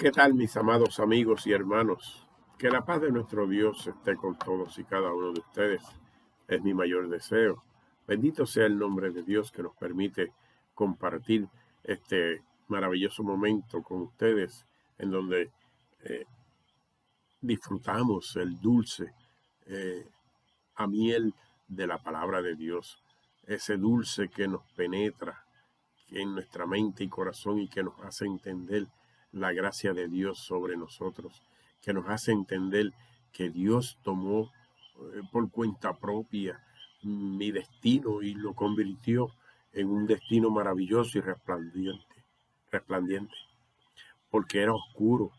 ¿Qué tal, mis amados amigos y hermanos? Que la paz de nuestro Dios esté con todos y cada uno de ustedes. Es mi mayor deseo. Bendito sea el nombre de Dios que nos permite compartir este maravilloso momento con ustedes en donde disfrutamos el dulce a miel de la palabra de Dios. Ese dulce que nos penetra en nuestra mente y corazón y que nos hace entender la gracia de Dios sobre nosotros, que nos hace entender que Dios tomó por cuenta propia mi destino y lo convirtió en un destino maravilloso y resplandiente, porque era oscuro,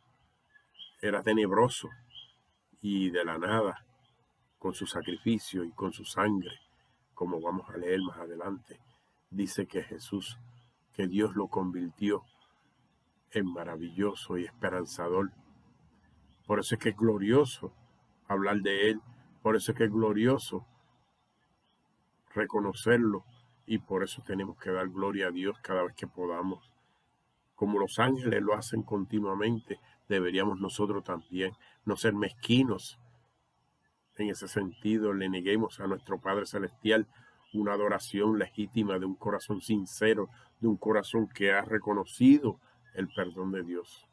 era tenebroso, y de la nada, con su sacrificio y con su sangre, como vamos a leer más adelante, dice que Jesús, que Dios lo convirtió en maravilloso y esperanzador. Por eso es que es glorioso hablar de Él, por eso es que es glorioso reconocerlo, y por eso tenemos que dar gloria a Dios cada vez que podamos. Como los ángeles lo hacen continuamente, deberíamos nosotros también no ser mezquinos. En ese sentido, le neguemos a nuestro Padre Celestial una adoración legítima de un corazón sincero, de un corazón que ha reconocido el perdón de Dios.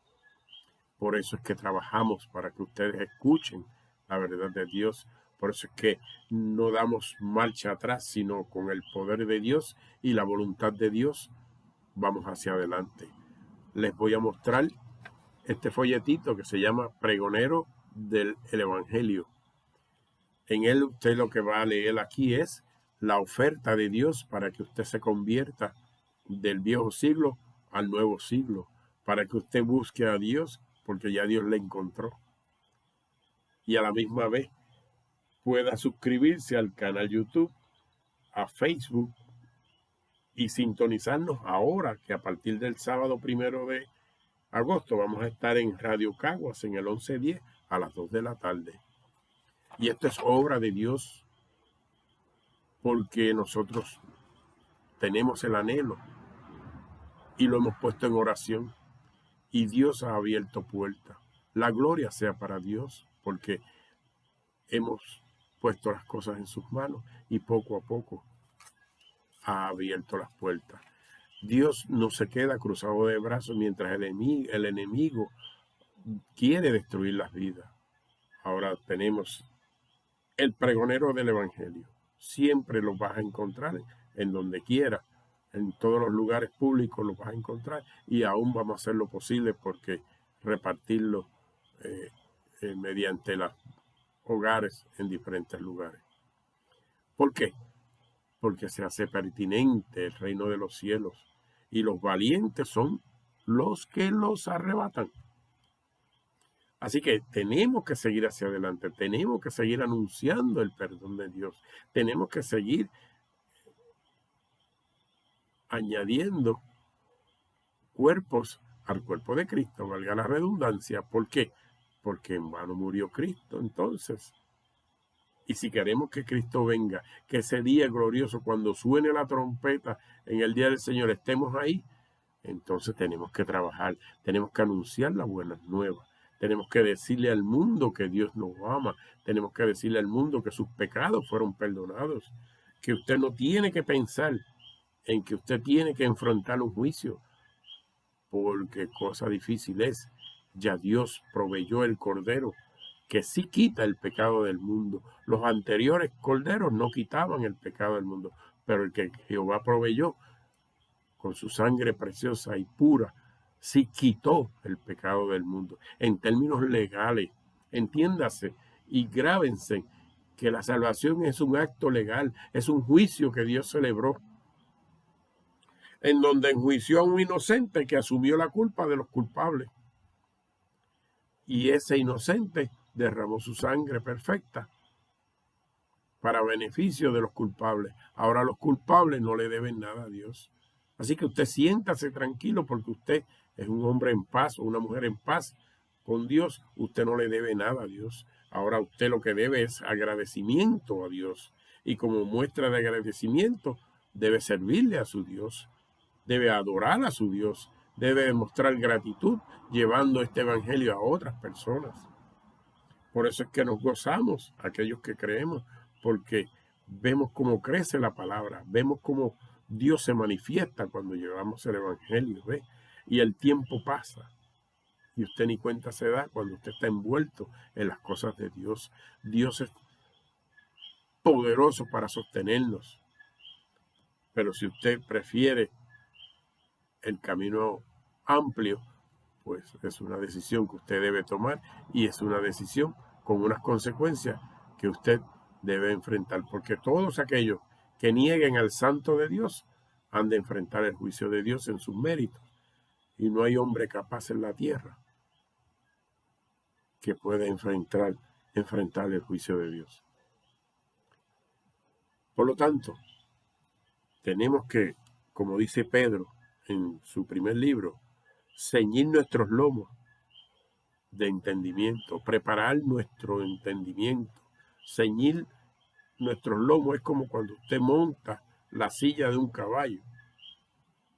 Por eso es que trabajamos para que ustedes escuchen la verdad de Dios. Por eso es que no damos marcha atrás, sino con el poder de Dios y la voluntad de Dios vamos hacia adelante. Les voy a mostrar este folletito que se llama Pregonero del Evangelio. En él usted lo que va a leer aquí es la oferta de Dios para que usted se convierta del viejo siglo al nuevo siglo, para que usted busque a Dios porque ya Dios le encontró, y a la misma vez pueda suscribirse al canal YouTube, a Facebook, y sintonizarnos ahora, que a partir del sábado 1 de agosto vamos a estar en Radio Caguas en el 1110 a las 2 de la tarde. Y esto es obra de Dios, porque nosotros tenemos el anhelo y lo hemos puesto en oración, y Dios ha abierto puertas. La gloria sea para Dios, porque hemos puesto las cosas en sus manos y poco a poco ha abierto las puertas. Dios no se queda cruzado de brazos mientras el enemigo quiere destruir las vidas. Ahora tenemos el pregonero del Evangelio. Siempre lo vas a encontrar en donde quiera, en todos los lugares públicos lo vas a encontrar, y aún vamos a hacer lo posible porque repartirlo mediante los hogares en diferentes lugares. ¿Por qué? Porque se hace pertinente el reino de los cielos, y los valientes son los que los arrebatan. Así que tenemos que seguir hacia adelante, tenemos que seguir anunciando el perdón de Dios, tenemos que seguir añadiendo cuerpos al cuerpo de Cristo, valga la redundancia. ¿Por qué? Porque en vano murió Cristo. Entonces, y si queremos que Cristo venga, que ese día glorioso, cuando suene la trompeta en el día del Señor, estemos ahí, entonces tenemos que trabajar, tenemos que anunciar las buenas nuevas. Tenemos que decirle al mundo que Dios nos ama. Tenemos que decirle al mundo que sus pecados fueron perdonados. Que usted no tiene que pensar en que usted tiene que enfrentar un juicio, porque cosa difícil es. Ya Dios proveyó el Cordero que sí quita el pecado del mundo. Los anteriores corderos no quitaban el pecado del mundo, pero el que Jehová proveyó con su sangre preciosa y pura, sí quitó el pecado del mundo. En términos legales, entiéndase y grábense que la salvación es un acto legal, es un juicio que Dios celebró, en donde enjuició a un inocente que asumió la culpa de los culpables. Y ese inocente derramó su sangre perfecta para beneficio de los culpables. Ahora los culpables no le deben nada a Dios. Así que usted siéntase tranquilo, porque usted es un hombre en paz o una mujer en paz con Dios. Usted no le debe nada a Dios. Ahora usted lo que debe es agradecimiento a Dios. Y como muestra de agradecimiento, debe servirle a su Dios. Debe adorar a su Dios. debe demostrar gratitud llevando este evangelio a otras personas. Por eso es que nos gozamos, aquellos que creemos, porque vemos cómo crece la palabra, vemos cómo Dios se manifiesta cuando llevamos el evangelio, ¿ve? Y el tiempo pasa y usted ni cuenta se da cuando usted está envuelto en las cosas de Dios. Dios es poderoso para sostenernos, pero si usted prefiere el camino amplio, pues es una decisión que usted debe tomar y es una decisión con unas consecuencias que usted debe enfrentar, porque todos aquellos que nieguen al Santo de Dios han de enfrentar el juicio de Dios en sus méritos, y no hay hombre capaz en la tierra que pueda enfrentar el juicio de Dios. Por lo tanto, tenemos que, como dice Pedro en su primer libro, ceñir nuestros lomos de entendimiento, preparar nuestro entendimiento. Ceñir nuestros lomos es como cuando usted monta la silla de un caballo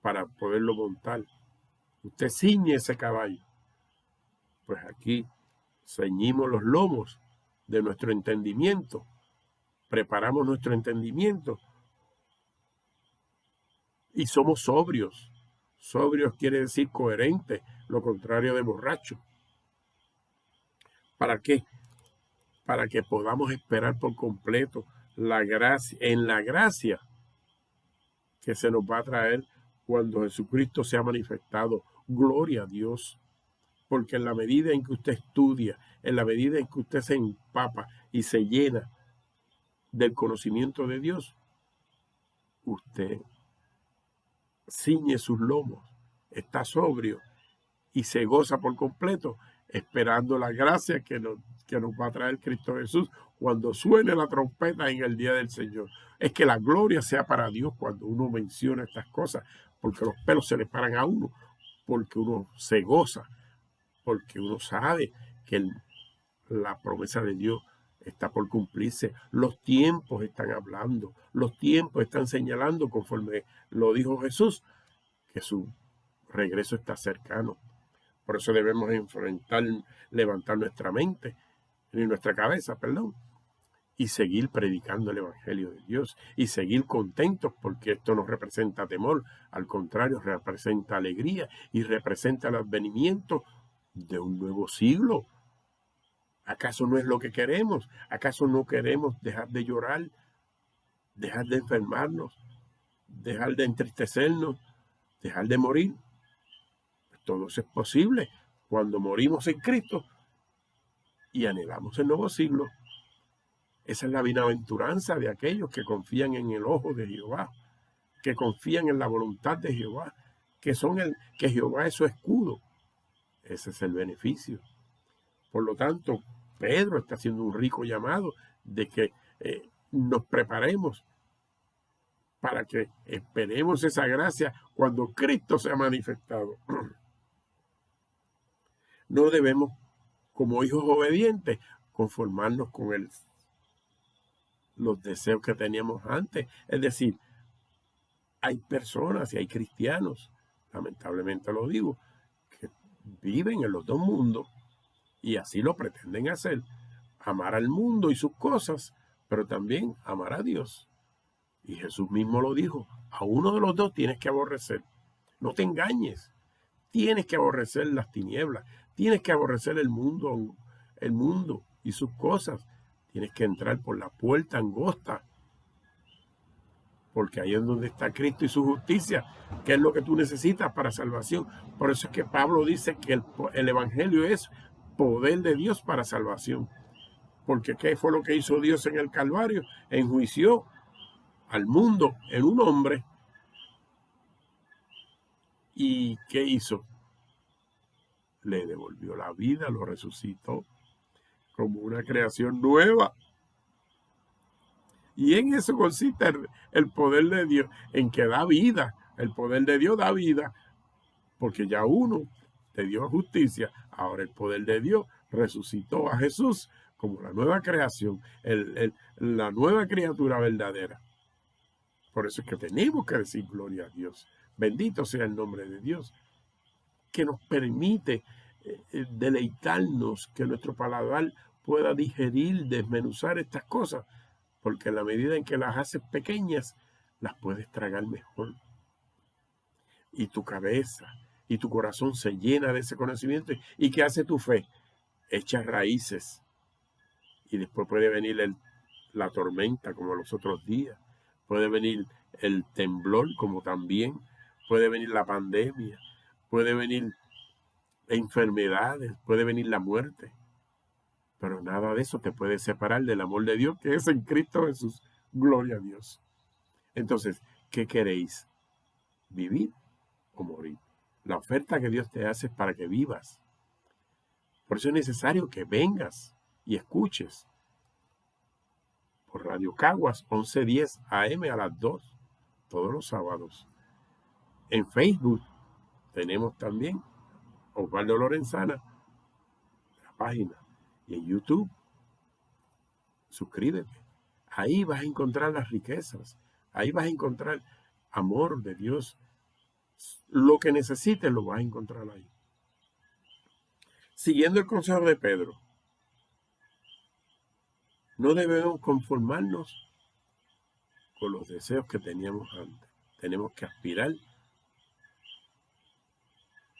para poderlo montar. Usted ciñe ese caballo. Pues aquí ceñimos los lomos de nuestro entendimiento, preparamos nuestro entendimiento y somos sobrios. Sobrios quiere decir coherente, lo contrario de borracho. ¿Para qué? Para que podamos esperar por completo la gracia, en la gracia que se nos va a traer cuando Jesucristo se ha manifestado. Gloria a Dios. Porque en la medida en que usted estudia, en la medida en que usted se empapa y se llena del conocimiento de Dios, usted ciñe sus lomos, está sobrio y se goza por completo esperando la gracia que nos va a traer Cristo Jesús cuando suene la trompeta en el día del Señor. Es que la gloria sea para Dios cuando uno menciona estas cosas, porque los pelos se le paran a uno, porque uno se goza, porque uno sabe que la promesa de Dios está por cumplirse. Los tiempos están hablando, los tiempos están señalando, conforme lo dijo Jesús, que su regreso está cercano. Por eso debemos levantar nuestra mente y nuestra cabeza, y seguir predicando el Evangelio de Dios y seguir contentos, porque esto no representa temor, al contrario, representa alegría y representa el advenimiento de un nuevo siglo. ¿Acaso no es lo que queremos? ¿Acaso no queremos dejar de llorar, dejar de enfermarnos, dejar de entristecernos, dejar de morir? Todo eso es posible cuando morimos en Cristo y anhelamos el nuevo siglo. Esa es la bienaventuranza de aquellos que confían en el ojo de Jehová, que confían en la voluntad de Jehová, que Jehová es su escudo. Ese es el beneficio. Por lo tanto, Pedro está haciendo un rico llamado de que nos preparemos para que esperemos esa gracia cuando Cristo se ha manifestado. No debemos, como hijos obedientes, conformarnos con los deseos que teníamos antes. Es decir, hay personas y hay cristianos, lamentablemente lo digo, que viven en los dos mundos y así lo pretenden hacer. Amar al mundo y sus cosas, pero también amar a Dios. Y Jesús mismo lo dijo, a uno de los dos tienes que aborrecer. No te engañes, tienes que aborrecer las tinieblas, tienes que aborrecer el mundo y sus cosas. Tienes que entrar por la puerta angosta, porque ahí es donde está Cristo y su justicia, que es lo que tú necesitas para salvación. Por eso es que Pablo dice que el Evangelio es poder de Dios para salvación. Porque ¿qué fue lo que hizo Dios en el Calvario? Enjuició al mundo en un hombre. ¿Y qué hizo? Le devolvió la vida, lo resucitó como una creación nueva. Y en eso consiste el poder de Dios, en que da vida. El poder de Dios da vida, porque ya uno te dio justicia. Ahora el poder de Dios resucitó a Jesús como la nueva creación, la nueva criatura verdadera. Por eso es que tenemos que decir gloria a Dios. Bendito sea el nombre de Dios. que nos permite deleitarnos, que nuestro paladar pueda digerir, desmenuzar estas cosas, porque en la medida en que las haces pequeñas, las puedes tragar mejor. Y tu cabeza y tu corazón se llena de ese conocimiento. ¿Y qué hace tu fe? Echa raíces. Y después puede venir la tormenta como los otros días. Puede venir el temblor como también. Puede venir la pandemia. Puede venir enfermedades. Puede venir la muerte. Pero nada de eso te puede separar del amor de Dios que es en Cristo Jesús. Gloria a Dios. Entonces, ¿qué queréis? ¿Vivir o morir? La oferta que Dios te hace es para que vivas. Por eso es necesario que vengas y escuches por Radio Caguas 11:10 AM a las 2, todos los sábados. En Facebook tenemos también Osvaldo Lorenzana, la página. Y en YouTube, suscríbete. Ahí vas a encontrar las riquezas. Ahí vas a encontrar amor de Dios. Lo que necesites lo vas a encontrar ahí. Siguiendo el consejo de Pedro, no debemos conformarnos con los deseos que teníamos antes. Tenemos que aspirar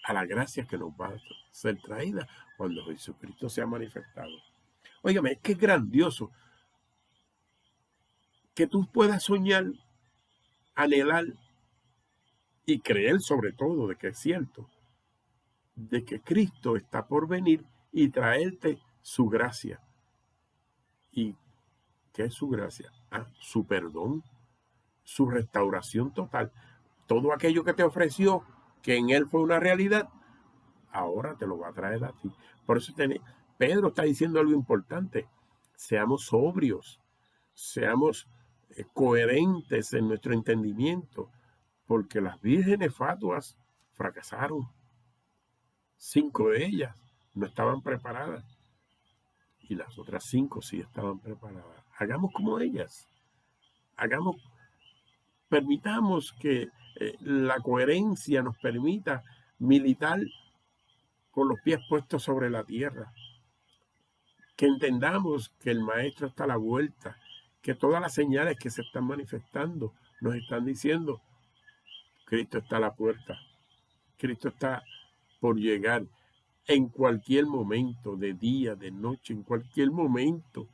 a la gracia que nos va a ser traída cuando Jesucristo sea manifestado. Óigame, es que es grandioso que tú puedas soñar, anhelar y creer sobre todo de que es cierto, de que Cristo está por venir y traerte su gracia. ¿Y qué es su gracia? Su perdón, su restauración total. Todo aquello que te ofreció, que en él fue una realidad, ahora te lo va a traer a ti. Por eso Pedro está diciendo algo importante. Seamos sobrios, seamos coherentes en nuestro entendimiento, porque las vírgenes fatuas fracasaron. 5 de ellas no estaban preparadas y las otras 5 sí estaban preparadas. Hagamos como ellas. Permitamos que la coherencia nos permita militar con los pies puestos sobre la tierra. Que entendamos que el Maestro está a la vuelta, que todas las señales que se están manifestando nos están diciendo, Cristo está a la puerta, Cristo está por llegar en cualquier momento, de día, de noche, en cualquier momento.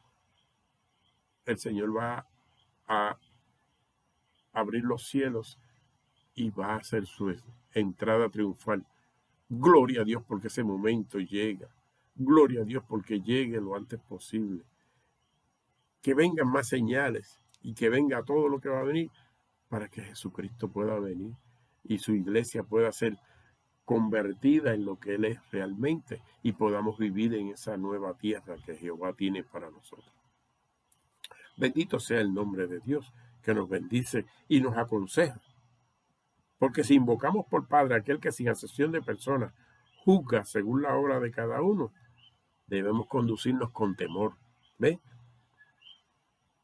El Señor va a abrir los cielos y va a hacer su entrada triunfal. Gloria a Dios porque ese momento llega. Gloria a Dios porque llegue lo antes posible. Que vengan más señales y que venga todo lo que va a venir para que Jesucristo pueda venir y su iglesia pueda ser convertida en lo que Él es realmente y podamos vivir en esa nueva tierra que Jehová tiene para nosotros. Bendito sea el nombre de Dios que nos bendice y nos aconseja. Porque si invocamos por Padre aquel que sin acepción de personas juzga según la obra de cada uno, debemos conducirnos con temor. ¿Ve?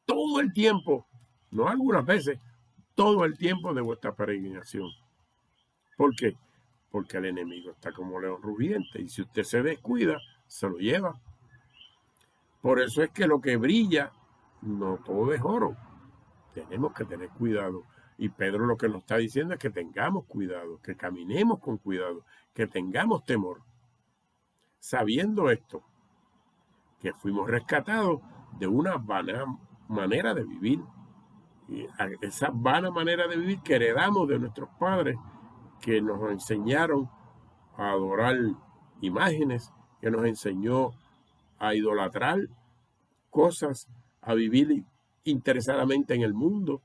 Todo el tiempo, no algunas veces, todo el tiempo de vuestra peregrinación. ¿Por qué? Porque el enemigo está como león rugiente y si usted se descuida, se lo lleva. Por eso es que lo que brilla, no todo es oro. Tenemos que tener cuidado. Y Pedro lo que nos está diciendo es que tengamos cuidado, que caminemos con cuidado, que tengamos temor. Sabiendo esto, que fuimos rescatados de una vana manera de vivir. Y esa vana manera de vivir que heredamos de nuestros padres, que nos enseñaron a adorar imágenes, que nos enseñó a idolatrar cosas, a vivir interesadamente en el mundo,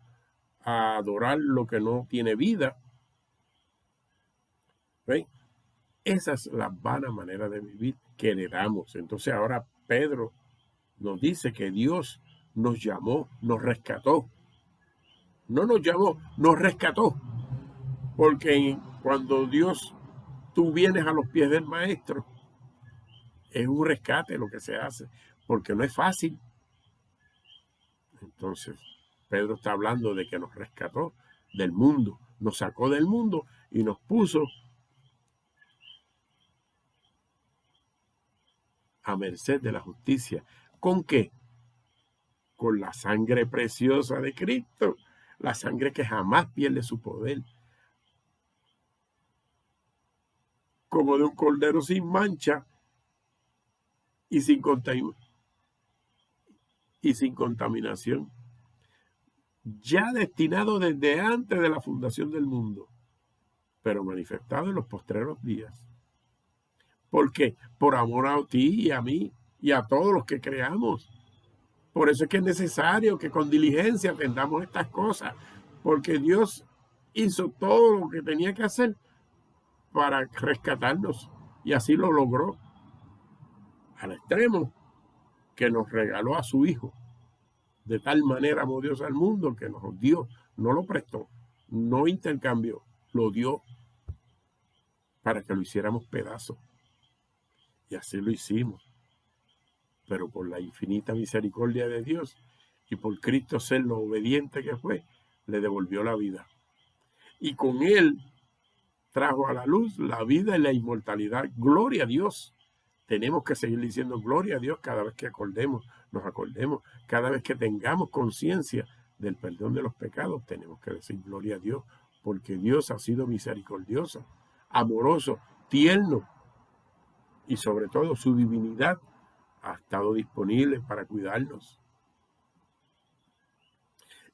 a adorar lo que no tiene vida. ¿Ven? Esa es la vana manera de vivir que heredamos. Entonces ahora Pedro nos dice que Dios nos llamó, nos rescató. No nos llamó, nos rescató. Porque cuando tú vienes a los pies del Maestro, es un rescate lo que se hace, porque no es fácil. Entonces, Pedro está hablando de que nos rescató del mundo, nos sacó del mundo y nos puso a merced de la justicia. ¿Con qué? Con la sangre preciosa de Cristo, la sangre que jamás pierde su poder, como de un cordero sin mancha y sin contaminación, ya destinado desde antes de la fundación del mundo, pero manifestado en los postreros días. ¿Por qué? Por amor a ti y a mí y a todos los que creamos. Por eso es que es necesario que con diligencia atendamos estas cosas, porque Dios hizo todo lo que tenía que hacer para rescatarnos y así lo logró, al extremo que nos regaló a su Hijo. De tal manera amó Dios al mundo que nos dio, no lo prestó, no intercambió, lo dio para que lo hiciéramos pedazos. Y así lo hicimos. Pero por la infinita misericordia de Dios y por Cristo ser lo obediente que fue, le devolvió la vida. Y con él trajo a la luz la vida y la inmortalidad. Gloria a Dios. Tenemos que seguir diciendo gloria a Dios cada vez que nos acordemos, cada vez que tengamos conciencia del perdón de los pecados, tenemos que decir gloria a Dios, porque Dios ha sido misericordioso, amoroso, tierno, y sobre todo su divinidad ha estado disponible para cuidarnos.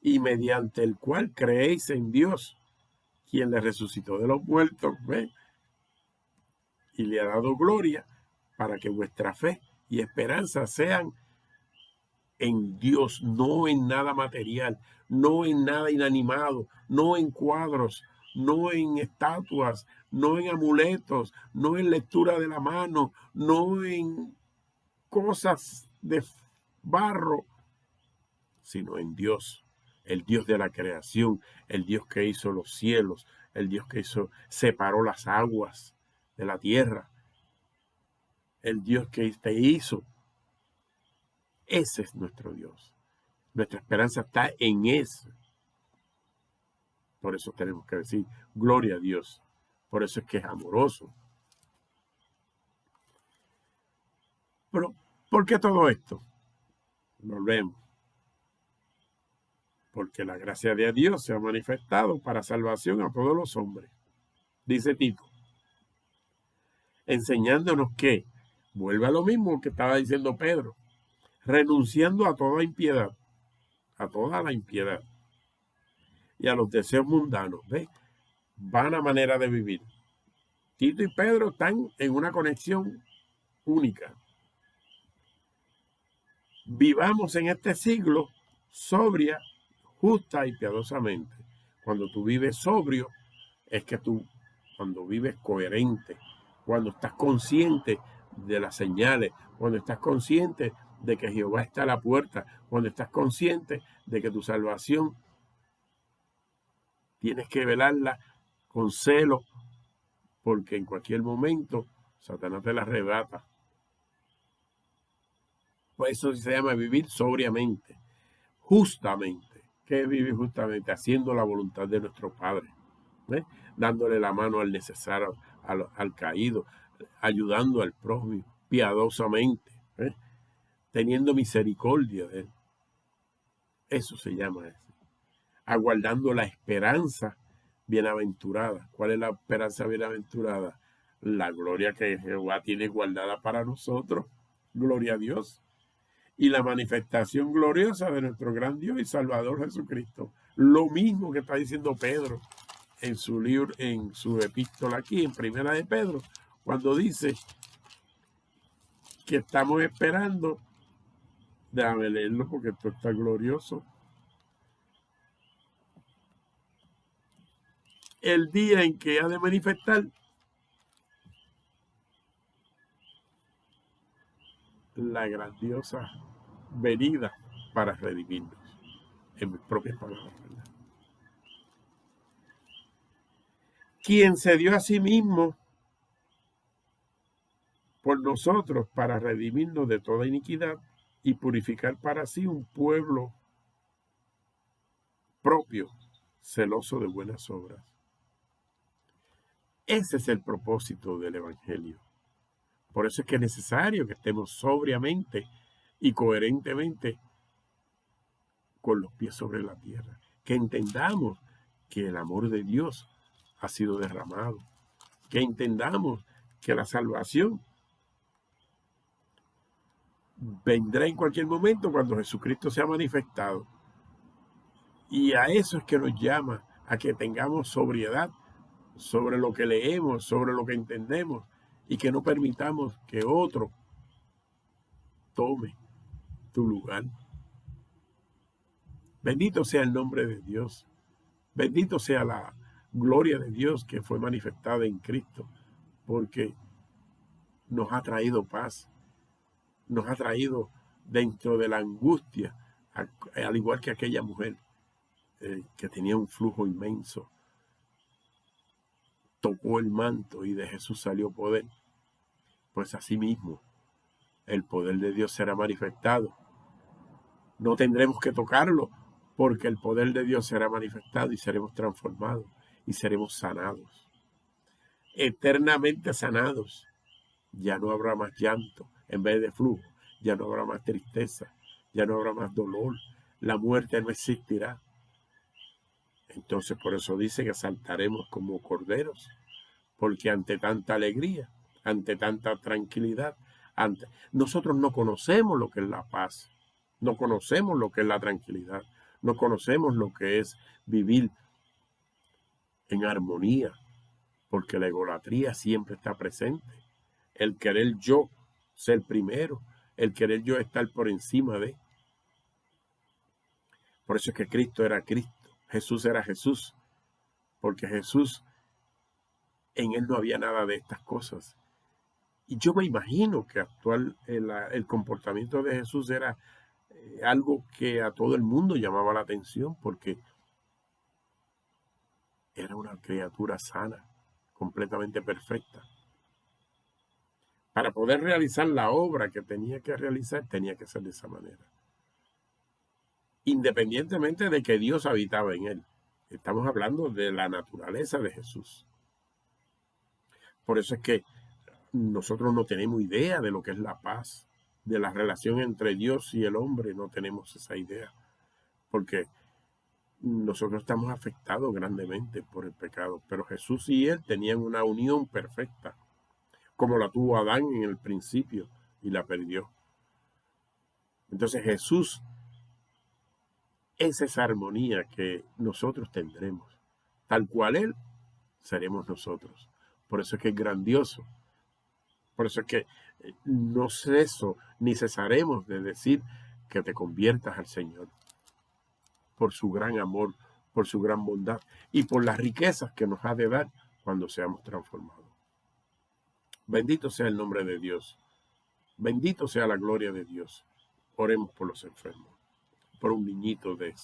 Y mediante el cual creéis en Dios, quien le resucitó de los muertos, ¿ven? Y le ha dado gloria, para que vuestra fe y esperanza sean en Dios, no en nada material, no en nada inanimado, no en cuadros, no en estatuas, no en amuletos, no en lectura de la mano, no en cosas de barro, sino en Dios, el Dios de la creación, el Dios que hizo los cielos, el Dios que separó las aguas de la tierra, el Dios que te hizo. Ese es nuestro Dios. Nuestra esperanza está en eso. Por eso tenemos que decir gloria a Dios. Por eso es que es amoroso. Pero, ¿por qué todo esto? Volvemos. Porque la gracia de Dios se ha manifestado para salvación a todos los hombres. Dice Tito. Enseñándonos que, vuelve a lo mismo que estaba diciendo Pedro, renunciando a toda impiedad, a toda la impiedad y a los deseos mundanos, ¿ves? Vana manera de vivir. Tito y Pedro están en una conexión única. Vivamos en este siglo sobria, justa y piadosamente. Cuando tú vives sobrio, es que cuando vives coherente, cuando estás consciente de las señales, cuando estás consciente de que Jehová está a la puerta, cuando estás consciente de que tu salvación tienes que velarla con celo, porque en cualquier momento Satanás te la arrebata. Pues eso se llama vivir sobriamente, justamente. ¿Qué es vivir justamente? Haciendo la voluntad de nuestro Padre, ¿eh? Dándole la mano al necesario, al caído, ayudando al prójimo piadosamente, ¿eh? Teniendo misericordia de él. Eso se llama eso. Aguardando la esperanza bienaventurada. ¿Cuál es la esperanza bienaventurada? La gloria que Jehová tiene guardada para nosotros. Gloria a Dios. Y la manifestación gloriosa de nuestro gran Dios y Salvador Jesucristo. Lo mismo que está diciendo Pedro en su libro, en su epístola aquí, en Primera de Pedro, cuando dice que estamos esperando, déjame leerlo porque esto está glorioso, el día en que ha de manifestar la grandiosa venida para redimirnos, en mis propias palabras, ¿verdad? Quien se dio a sí mismo por nosotros para redimirnos de toda iniquidad y purificar para sí un pueblo propio, celoso de buenas obras. Ese es el propósito del Evangelio. Por eso es que es necesario que estemos sobriamente y coherentemente con los pies sobre la tierra. Que entendamos que el amor de Dios ha sido derramado. Que entendamos que la salvación vendrá en cualquier momento cuando Jesucristo sea manifestado. Y a eso es que nos llama, a que tengamos sobriedad sobre lo que leemos, sobre lo que entendemos, y que no permitamos que otro tome tu lugar. Bendito sea el nombre de Dios. Bendito sea la gloria de Dios que fue manifestada en Cristo, porque nos ha traído paz, nos ha traído dentro de la angustia, al igual que aquella mujer que tenía un flujo inmenso, tocó el manto y de Jesús salió poder. Pues así mismo el poder de Dios será manifestado. No tendremos que tocarlo, porque el poder de Dios será manifestado y seremos transformados y seremos sanados, eternamente sanados. Ya no habrá más llanto en vez de flujo, ya no habrá más tristeza, ya no habrá más dolor, la muerte no existirá. Entonces por eso dice que saltaremos como corderos, porque ante tanta alegría, ante tanta tranquilidad, nosotros no conocemos lo que es la paz, no conocemos lo que es la tranquilidad, no conocemos lo que es vivir en armonía, porque la egolatría siempre está presente. El querer yo ser primero, el querer yo estar por encima de. Por eso es que Cristo era Cristo, Jesús era Jesús, porque Jesús, en él no había nada de estas cosas. Y yo me imagino que el comportamiento de Jesús era algo que a todo el mundo llamaba la atención, porque era una criatura sana, completamente perfecta. Para poder realizar la obra que tenía que realizar, tenía que ser de esa manera. Independientemente de que Dios habitaba en él. Estamos hablando de la naturaleza de Jesús. Por eso es que nosotros no tenemos idea de lo que es la paz, de la relación entre Dios y el hombre, no tenemos esa idea, porque nosotros estamos afectados grandemente por el pecado, pero Jesús y él tenían una unión perfecta, como la tuvo Adán en el principio y la perdió. Entonces Jesús es esa armonía que nosotros tendremos, tal cual él seremos nosotros. Por eso es que es grandioso. Por eso es que no ceso ni cesaremos de decir que te conviertas al Señor, por su gran amor, por su gran bondad y por las riquezas que nos ha de dar cuando seamos transformados. Bendito sea el nombre de Dios. Bendito sea la gloria de Dios. Oremos por los enfermos, por un niñito de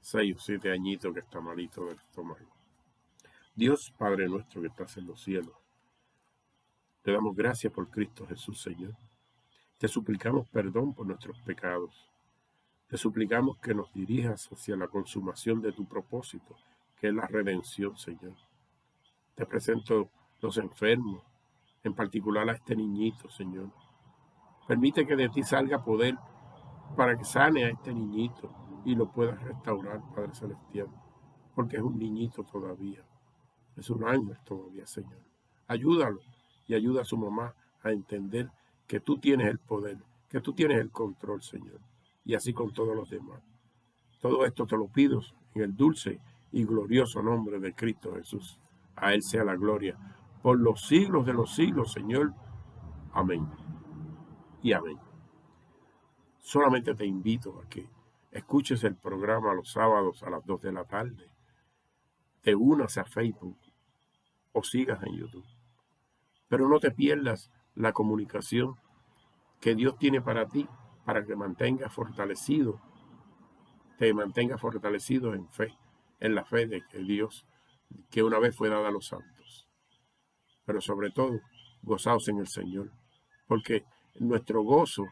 6 o 7 añitos que está malito del estómago. Dios, Padre nuestro que estás en los cielos, te damos gracias por Cristo Jesús, Señor. Te suplicamos perdón por nuestros pecados. Te suplicamos que nos dirijas hacia la consumación de tu propósito, que es la redención, Señor. Te presento los enfermos, en particular a este niñito, Señor. Permite que de ti salga poder para que sane a este niñito y lo puedas restaurar, Padre Celestial, porque es un niñito todavía, es un ángel todavía, Señor. Ayúdalo y ayuda a su mamá a entender que tú tienes el poder, que tú tienes el control, Señor, y así con todos los demás. Todo esto te lo pido en el dulce y glorioso nombre de Cristo Jesús. A Él sea la gloria por los siglos de los siglos, Señor. Amén y amén. Solamente te invito a que escuches el programa los sábados a las 2 de la tarde. Te unas a Facebook o sigas en YouTube. Pero no te pierdas la comunicación que Dios tiene para ti, para que te mantengas fortalecido en fe, en la fe de que Dios, que una vez fue dada a los santos. Pero sobre todo, gozaos en el Señor, porque nuestro gozo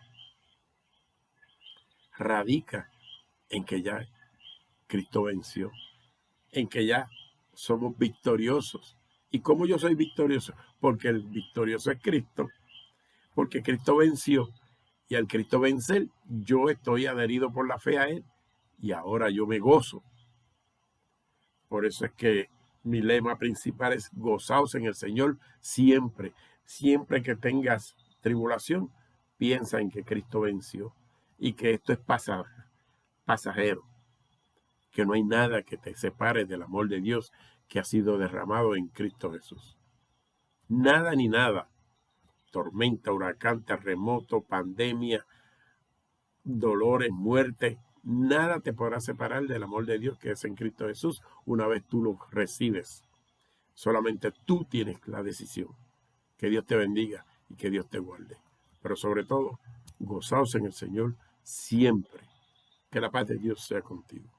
radica en que ya Cristo venció, en que ya somos victoriosos. ¿Y cómo yo soy victorioso? Porque el victorioso es Cristo. porque Cristo venció. Y al Cristo vencer, yo estoy adherido por la fe a Él y ahora yo me gozo. Por eso es que mi lema principal es gozaos en el Señor siempre. Siempre que tengas tribulación, piensa en que Cristo venció y que esto es pasajero, que no hay nada que te separe del amor de Dios que ha sido derramado en Cristo Jesús. Nada ni nada. Tormenta, huracán, terremoto, pandemia, dolores, muerte, nada te podrá separar del amor de Dios que es en Cristo Jesús una vez tú lo recibes. Solamente tú tienes la decisión. Que Dios te bendiga y que Dios te guarde. Pero sobre todo, gozaos en el Señor siempre. Que la paz de Dios sea contigo.